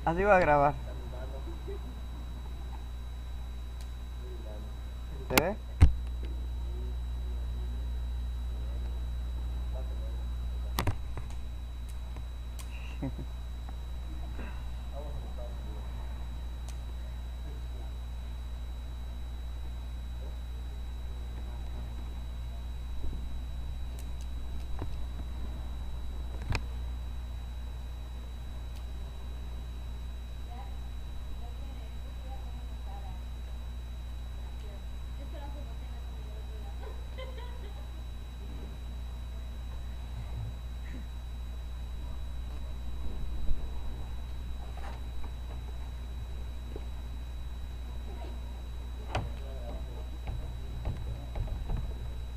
Así va a grabar. ¿Se ve?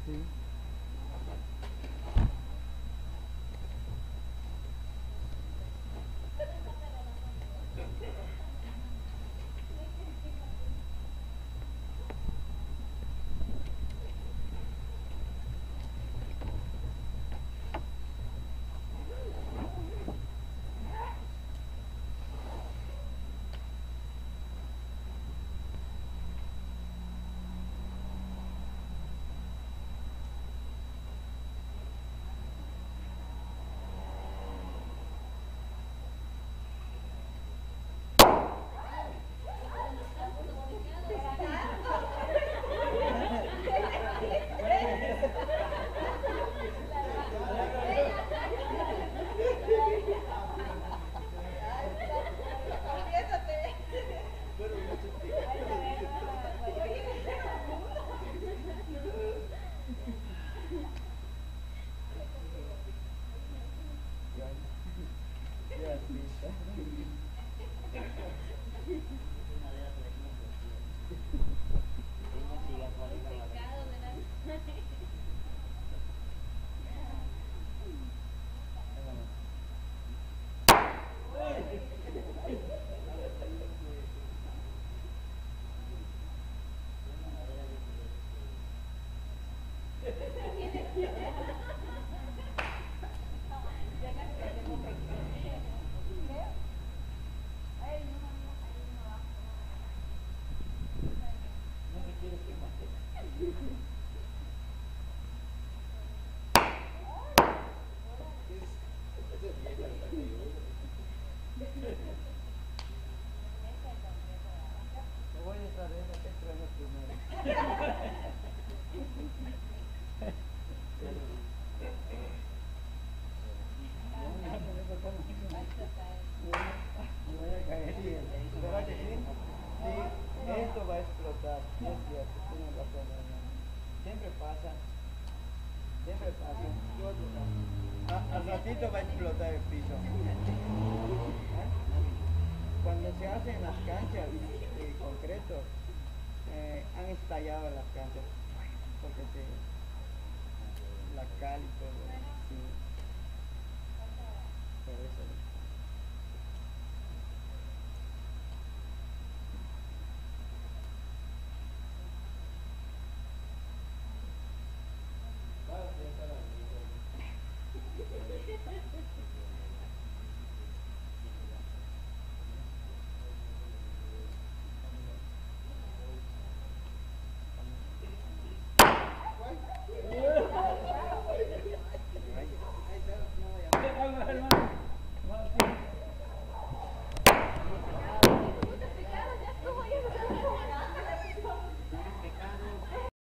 Sí. Voy a estar en que extraño primero. Me voy a caer bien. ¿Verdad que sí? Sí, esto va a explotar. Es cierto, tienes razón, hermano. Siempre pasa. Siempre pasa. Al ratito va a explotar el piso. ¿Eh? Cuando se hacen las canchas de concreto, han estallado las canchas porque la cal y todo.